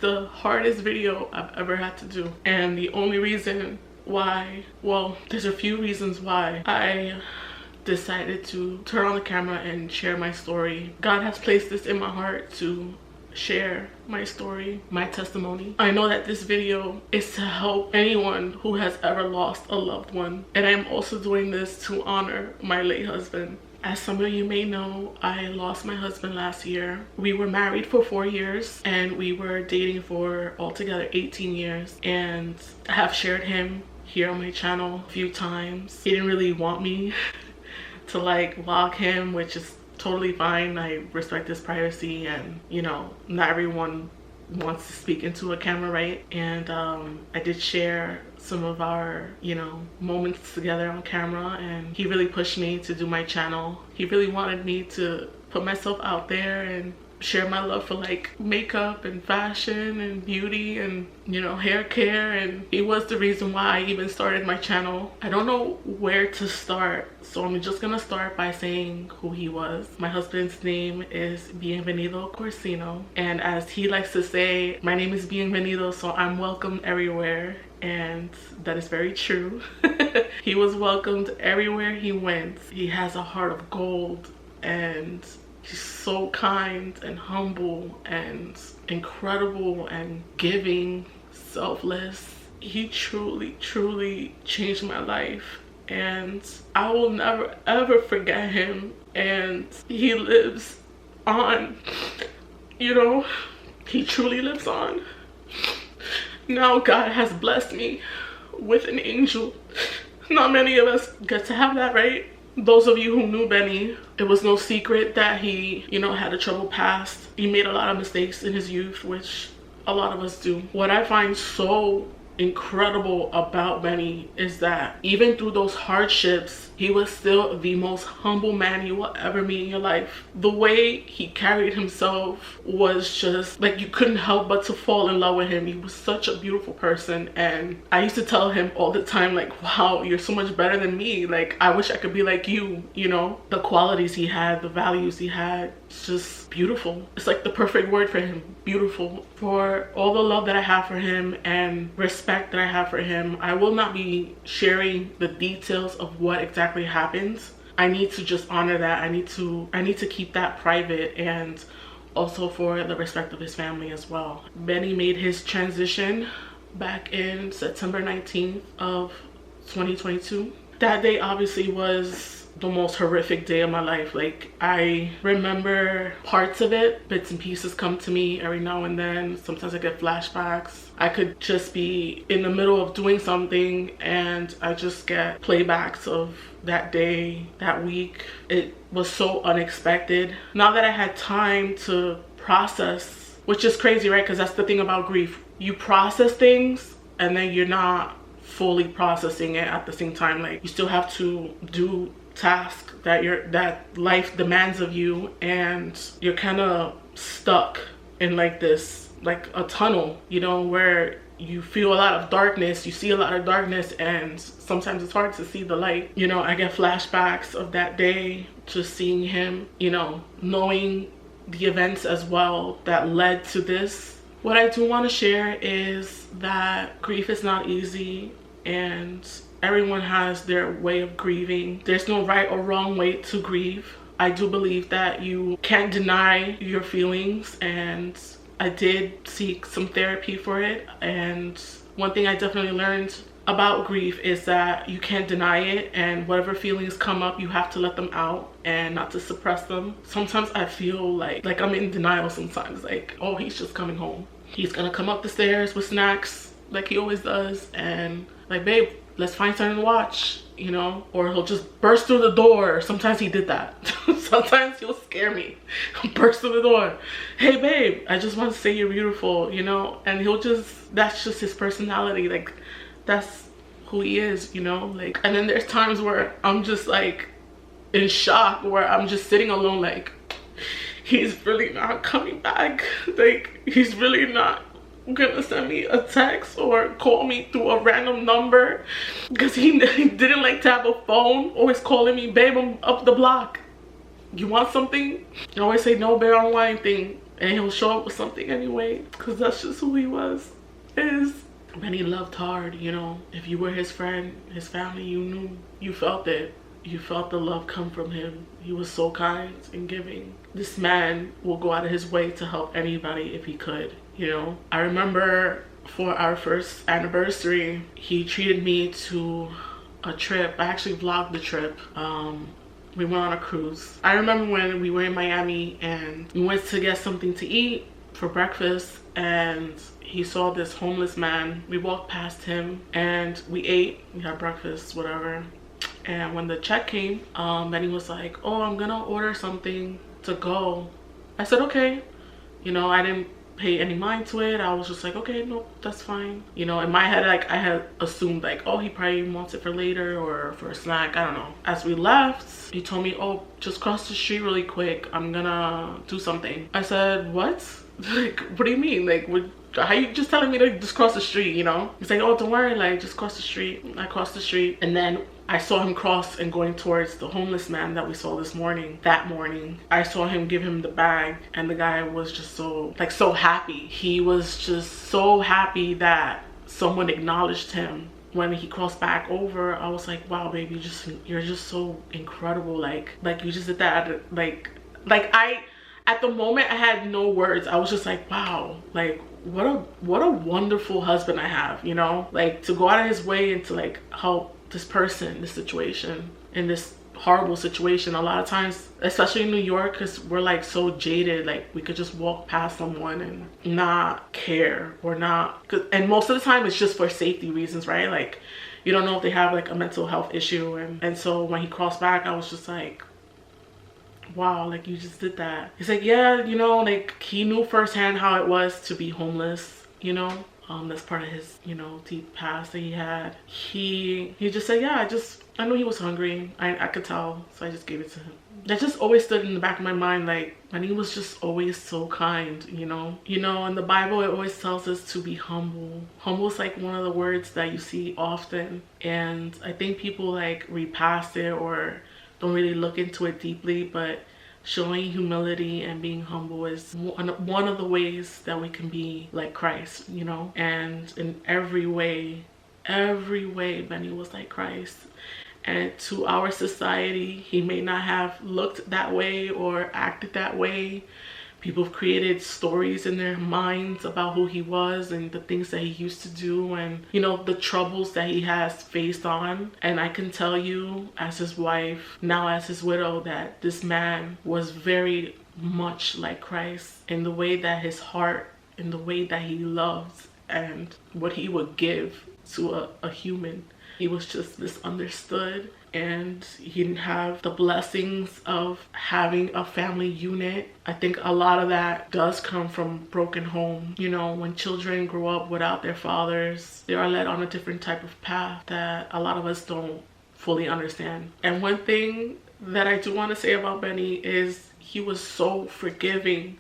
the hardest video I've ever had to do. And the only reason why, well, there's a few reasons why I decided to turn on the camera and share my story. God has placed this in my heart to share my story, my testimony. I know that this video is to help anyone who has ever lost a loved one. And I am also doing this to honor my late husband. As some of you may know, I lost my husband last year. We were married for 4 years and we were dating for altogether 18 years. And I have shared him here on my channel a few times. He didn't really want me to like vlog him, which is totally fine. I respect his privacy, and you know, not everyone wants to speak into a camera, right? And I did share some of our, you know, moments together on camera, and he really pushed me to do my channel. He really wanted me to put myself out there and share my love for like makeup and fashion and beauty and, you know, hair care, and he was the reason why I even started my channel. I don't know where to start, so I'm just gonna start by saying who he was. My husband's name is Bienvenido Corsino, and as he likes to say, my name is Bienvenido, so I'm welcome everywhere. And that is very true. He was welcomed everywhere he went. He has a heart of gold, and he's so kind and humble and incredible and giving, selfless. He truly, truly changed my life, and I will never ever forget him. And he lives on, you know, he truly lives on. Now God has blessed me with an angel. Not many of us get to have that, right? Those of you who knew Benny, it was no secret that he, you know, had a troubled past. He made a lot of mistakes in his youth, which a lot of us do. What I find so incredible about Benny is that even through those hardships, he was still the most humble man you will ever meet in your life. The way he carried himself was just like, you couldn't help but to fall in love with him. He was such a beautiful person, and I used to tell him all the time, like, wow, you're so much better than me. Like, I wish I could be like you, you know? The qualities he had, the values he had, it's just beautiful. It's like the perfect word for him, beautiful. For all the love that I have for him and respect that I have for him, I will not be sharing the details of what exactly happens. I need to just honor that. I need to keep that private, and also for the respect of his family as well. Benny made his transition back in September 19th of 2022. That day obviously was the most horrific day of my life. Like, I remember parts of it, bits and pieces come to me every now and then. Sometimes I get flashbacks. I could just be in the middle of doing something and I just get playbacks of that day, that week. It was so unexpected. Now that I had time to process, which is crazy, right? Because that's the thing about grief. You process things and then you're not fully processing it at the same time. Like, you still have to do tasks that life demands of you, and you're kind of stuck in like this, like a tunnel, you know, where you feel a lot of darkness, you see a lot of darkness, and sometimes it's hard to see the light. You know, I get flashbacks of that day, just seeing him, you know, knowing the events as well that led to this. What I do want to share is that grief is not easy, and everyone has their way of grieving. There's no right or wrong way to grieve. I do believe that you can't deny your feelings, and I did seek some therapy for it. And one thing I definitely learned about grief is that you can't deny it, and whatever feelings come up, you have to let them out and not to suppress them. Sometimes I feel like I'm in denial sometimes, like, oh, he's just coming home. He's gonna come up the stairs with snacks like he always does, and like, babe, let's find something to watch, you know? Or he'll just burst through the door. Sometimes he did that. Sometimes he'll scare me. He'll burst through the door. Hey babe, I just want to say you're beautiful, you know? And he'll just, that's just his personality. Like, that's who he is, you know? Like, and then there's times where I'm just like in shock, where I'm just sitting alone, like, he's really not coming back. Like, he's really not gonna send me a text or call me through a random number, because he didn't like to have a phone. Always calling me, babe, I'm up the block, you want something? I always say, no babe, I don't want anything. and he'll show up with something anyway, because that's just who he was. And he loved hard, you know. If you were his friend, his family, you knew, you felt it. You felt the love come from him. He was so kind and giving. This man will go out of his way to help anybody if he could, you know. I remember for our first anniversary, he treated me to a trip. I actually vlogged the trip. We went on a cruise. I remember when we were in Miami and we went to get something to eat for breakfast, and he saw this homeless man. We walked past him and we ate, we had breakfast, whatever. And when the check came, Benny was like, oh, I'm gonna order something to go. I said, okay. You know, I didn't pay any mind to it. I was just like, okay, nope, that's fine. You know, in my head, like, I had assumed like, oh, he probably wants it for later or for a snack, I don't know. As we left, he told me, oh, just cross the street really quick, I'm gonna do something. I said, what? Like, what do you mean? Like, how you just telling me to just cross the street, you know? He's like, oh, don't worry, like, just cross the street. I crossed the street, and then I saw him cross and going towards the homeless man that we saw this morning. That morning, I saw him give him the bag, and the guy was just so, like, so happy. He was just so happy that someone acknowledged him. When he crossed back over, I was like, wow, baby, you're just so incredible. Like you just did that. Like at the moment, I had no words. I was just like, wow, like, what a wonderful husband I have, you know? Like, to go out of his way and to, like, help this person, this situation, in this horrible situation. A lot of times, especially in New York, because we're, like, so jaded, like, we could just walk past someone and not care or not. And most of the time, it's just for safety reasons, right? Like, you don't know if they have, like, a mental health issue. And so when he crossed back, I was just like, wow, like, you just did that. He's like, yeah, you know, like, he knew firsthand how it was to be homeless, you know. That's part of his, you know, deep past that he had. He just said, yeah, I knew he was hungry. I could tell, so I just gave it to him. That just always stood in the back of my mind, like, and he was just always so kind, you know. You know, in the Bible, it always tells us to be humble. Humble is like one of the words that you see often, and I think people like read past it or don't really look into it deeply, but showing humility and being humble is one of the ways that we can be like Christ, you know. And in every way, Benny was like Christ. And to our society, he may not have looked that way or acted that way. People have created stories in their minds about who he was and the things that he used to do and, you know, the troubles that he has faced on. And I can tell you, as his wife, now as his widow, that this man was very much like Christ in the way that his heart, in the way that he loves and what he would give to a human. He was just misunderstood, and he didn't have the blessings of having a family unit. I think a lot of that does come from broken home. You know, when children grow up without their fathers, they are led on a different type of path that a lot of us don't fully understand. And one thing that I do want to say about Benny is he was so forgiving.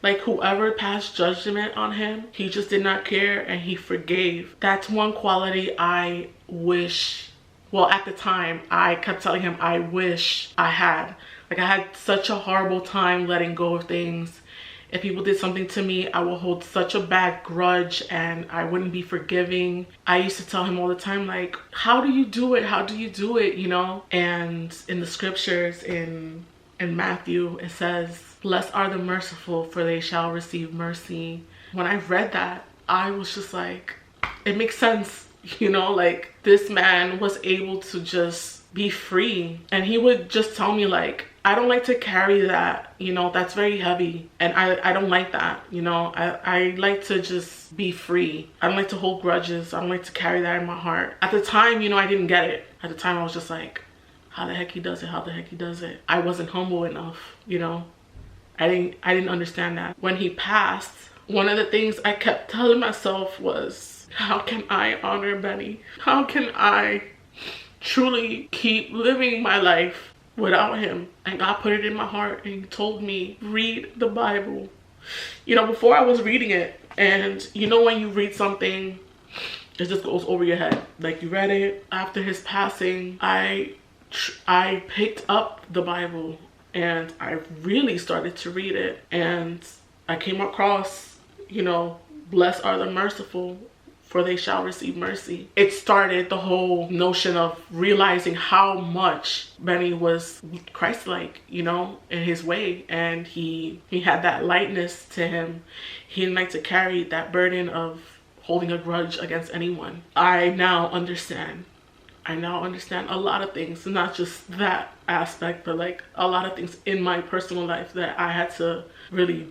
Like, whoever passed judgment on him, he just did not care and he forgave. That's one quality I wish, well, at the time, I kept telling him I wish I had. Like, I had such a horrible time letting go of things. If people did something to me, I would hold such a bad grudge and I wouldn't be forgiving. I used to tell him all the time, like, how do you do it? How do you do it? You know? And in the scriptures, in Matthew, it says, blessed are the merciful, for they shall receive mercy. When I read that, I was just like, it makes sense, you know, like, this man was able to just be free. And he would just tell me, like, I don't like to carry that, you know, that's very heavy. And I don't like that, you know. I like to just be free. I don't like to hold grudges. I don't like to carry that in my heart. At the time, you know, I didn't get it. At the time, I was just like, how the heck he does it, how the heck he does it. I wasn't humble enough, you know. I didn't understand that. When he passed, one of the things I kept telling myself was, how can I honor Benny? How can I truly keep living my life without him? And God put it in my heart and he told me, read the Bible. You know, before I was reading it, and you know when you read something, it just goes over your head. Like, you read it. After his passing, I picked up the Bible and I really started to read it, and I came across, blessed are the merciful, for they shall receive mercy. It started the whole notion of realizing how much Benny was Christ-like, in his way. And he had that lightness to him. He didn't like to carry that burden of holding a grudge against anyone. I now understand a lot of things, not just that aspect, but like a lot of things in my personal life that I had to really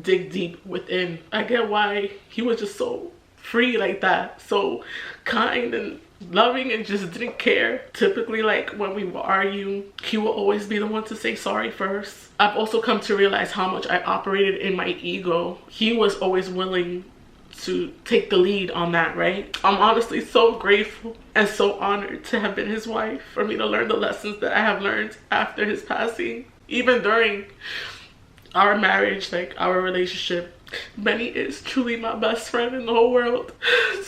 dig deep within. I get why he was just so free like that, so kind and loving, and just didn't care. Typically, like when we would argue, he will always be the one to say sorry first. I've also come to realize how much I operated in my ego. He was always willing to take the lead on that, right? I'm honestly so grateful and so honored to have been his wife, for me to learn the lessons that I have learned after his passing. Even during our marriage, like our relationship, Benny is truly my best friend in the whole world.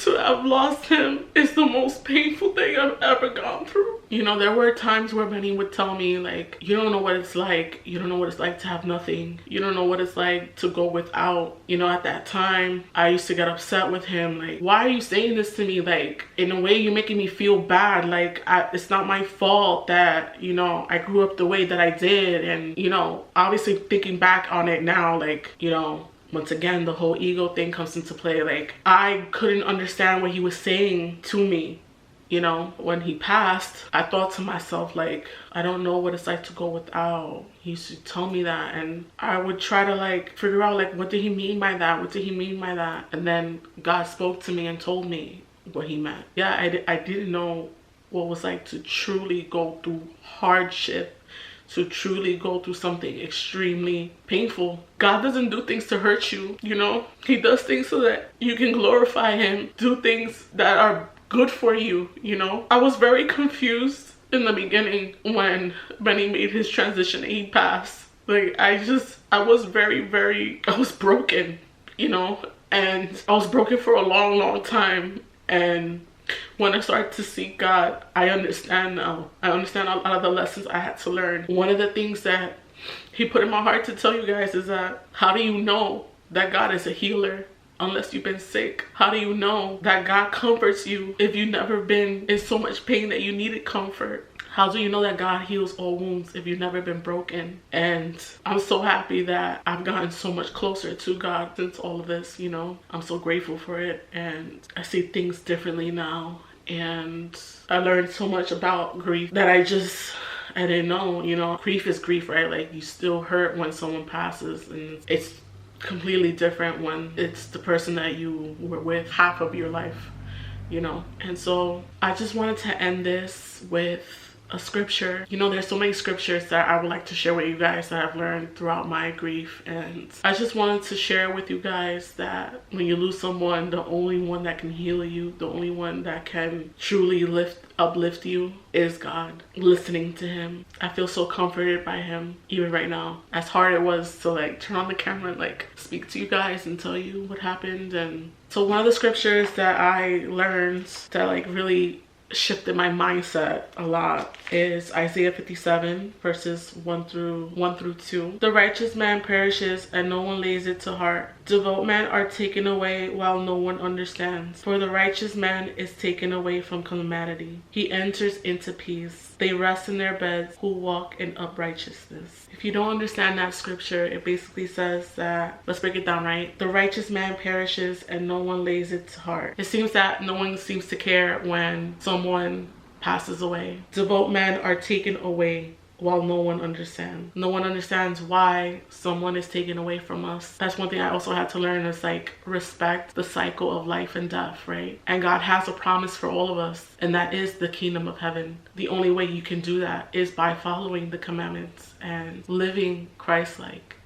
To have lost him is the most painful thing I've ever gone through. There were times where Benny would tell me, like, you don't know what it's like. You don't know what it's like to have nothing. You don't know what it's like to go without. At that time, I used to get upset with him. Like, why are you saying this to me? Like, in a way, you're making me feel bad. Like, it's not my fault that, I grew up the way that I did. And, obviously thinking back on it now, like, once again, the whole ego thing comes into play. Like, I couldn't understand what he was saying to me. When he passed, I thought to myself, like, I don't know what it's like to go without. He used to tell me that, and I would try to like figure out, like, what did he mean by that? What did he mean by that? And then God spoke to me and told me what he meant. Yeah, I didn't know what it was like to truly go through hardship, to truly go through something extremely painful. God doesn't do things to hurt you, He does things so that you can glorify him, do things that are good for you, I was very confused in the beginning when Benny made his transition and he passed. Like, I was I was broken, and I was broken for a long time. And when I started to seek God, I understand now. I understand a lot of the lessons I had to learn. One of the things that he put in my heart to tell you guys is that, how do you know that God is a healer unless you've been sick? How do you know that God comforts you if you've never been in so much pain that you needed comfort? How do you know that God heals all wounds if you've never been broken? And I'm so happy that I've gotten so much closer to God since all of this, I'm so grateful for it, and I see things differently now. And I learned so much about grief that I didn't know. Grief is grief, right? Like, you still hurt when someone passes, and it's completely different when it's the person that you were with half of your life, And so I just wanted to end this with a scripture. There's so many scriptures that I would like to share with you guys that I've learned throughout my grief, and I just wanted to share with you guys that when you lose someone, the only one that can heal you, the only one that can truly uplift you is God. Listening to him, I feel so comforted by him even right now. As hard it was to like turn on the camera and like speak to you guys and tell you what happened. And so one of the scriptures that I learned that like really shifted my mindset a lot is Isaiah 57 verses 1 through 2. The righteous man perishes and no one lays it to heart. Devout men are taken away while no one understands. For the righteous man is taken away from calamity. He enters into peace. They rest in their beds who walk in uprightness. If you don't understand that scripture, it basically says that, let's break it down, right? The righteous man perishes and no one lays it to heart. It seems that no one seems to care when someone passes away. Devout men are taken away while no one understands. No one understands why someone is taken away from us. That's one thing I also had to learn, is like respect the cycle of life and death, right? And God has a promise for all of us, and that is the kingdom of heaven. The only way you can do that is by following the commandments and living Christ-like,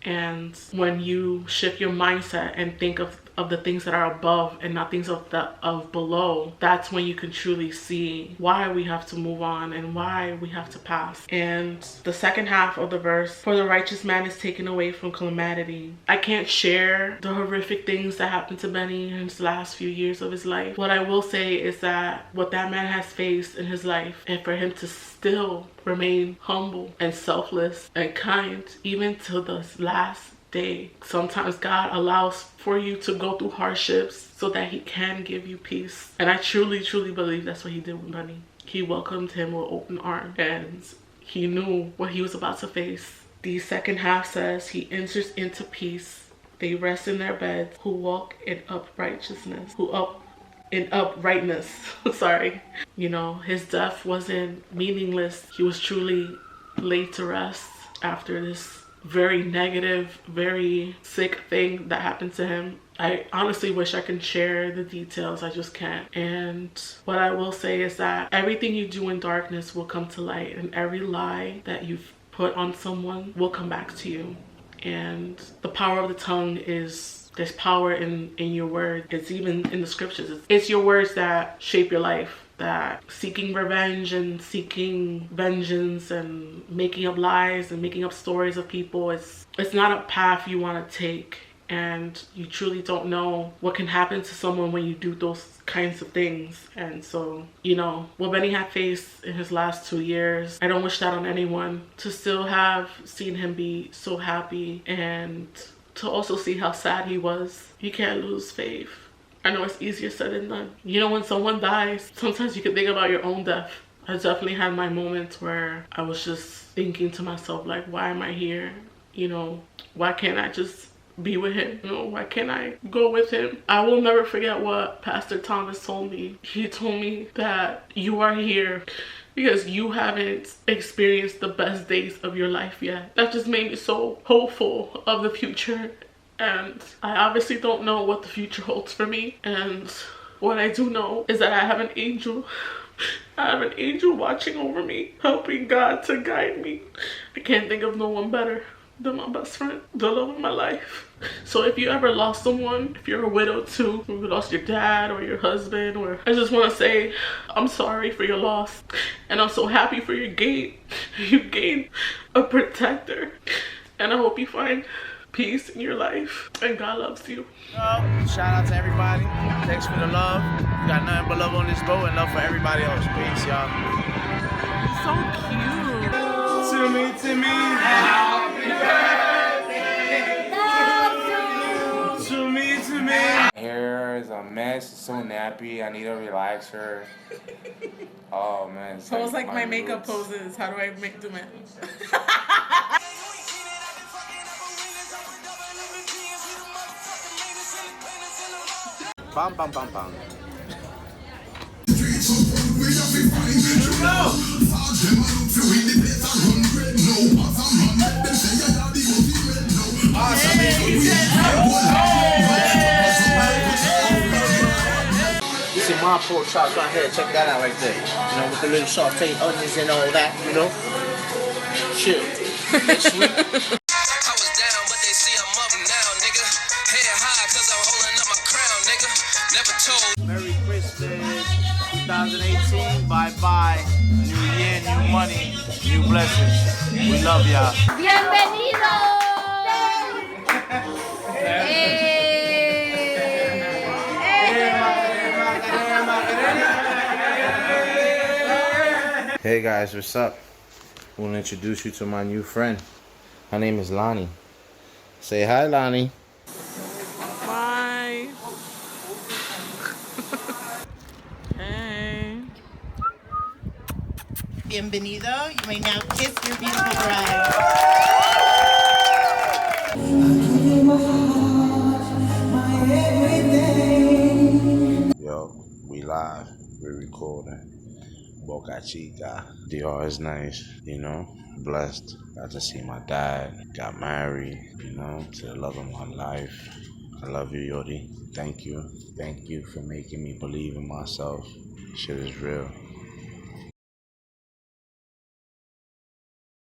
And when you shift your mindset and think of the things that are above and not things of below, that's when you can truly see why we have to move on and why we have to pass. And the second half of the verse, for the righteous man is taken away from calamity. I can't share the horrific things that happened to Benny in his last few years of his life. What I will say is that what that man has faced in his life, and for him to still remain humble and selfless and kind even to the last day. Sometimes God allows for you to go through hardships so that he can give you peace. And I truly, truly believe that's what he did with Bunny. He welcomed him with open arms, and he knew what he was about to face. The second half says he enters into peace. They rest in their beds who walk in uprightness. Sorry. You know, his death wasn't meaningless. He was truly laid to rest after this very negative, very sick thing that happened to him. I honestly wish I could share the details. I just can't. And what I will say is that everything you do in darkness will come to light, and every lie that you've put on someone will come back to you. And the power of the tongue is, there's power in your word. It's even in the scriptures. It's your words that shape your life. That seeking revenge and seeking vengeance and making up lies and making up stories of people, it's not a path you want to take. And you truly don't know what can happen to someone when you do those kinds of things. And so, you know, what Benny had faced in his last 2 years, I don't wish that on anyone. To still have seen him be so happy and to also see how sad he was, you can't lose faith. I know it's easier said than done. You know, when someone dies, sometimes you can think about your own death. I definitely had my moments where I was just thinking to myself, like, why am I here? You know, why can't I just be with him? You know, why can't I go with him? I will never forget what Pastor Thomas told me. He told me that you are here because you haven't experienced the best days of your life yet. That just made me so hopeful of the future. And I obviously don't know what the future holds for me. And what I do know is that I have an angel. I have an angel watching over me, helping God to guide me. I can't think of no one better than my best friend, the love of my life. So if you ever lost someone, if you're a widow too, if you lost your dad or your husband, or I just want to say I'm sorry for your loss. And I'm so happy for your gain. You gained a protector. And I hope you find peace in your life, and God loves you. Shout out to everybody. Thanks for the love. We got nothing but love on this boat and love for everybody else. Peace, y'all. So cute. To me. Happy birthday. To me. Hair is a mess. It's so nappy. I need a relaxer. Oh man. Pose like my makeup poses. How do I do it? Bam, bam, bam, bam. This is my pork chops right here. Check that out right there. You know, with the little sauteed onions and all that, you know. Chill. It's sweet. I was down, but they see I'm up now, nigga. Head high, cause I'm holding up my crown, nigga. Never told. Merry Christmas 2018. Bye-bye. New year, new money, new blessings. We love y'all. ¡Bienvenidos! Hey guys, what's up? I want to introduce you to my new friend. Her name is Lonnie. Say hi, Lonnie. Bye. Hey. Bienvenido. You may now kiss your beautiful bride. Yo, we live. We're recording. Boca Chica. DR is nice, you know. Blessed. Got to see my dad. Got married, you know, to the love of my life. I love you, Yodi. Thank you. Thank you for making me believe in myself. Shit is real.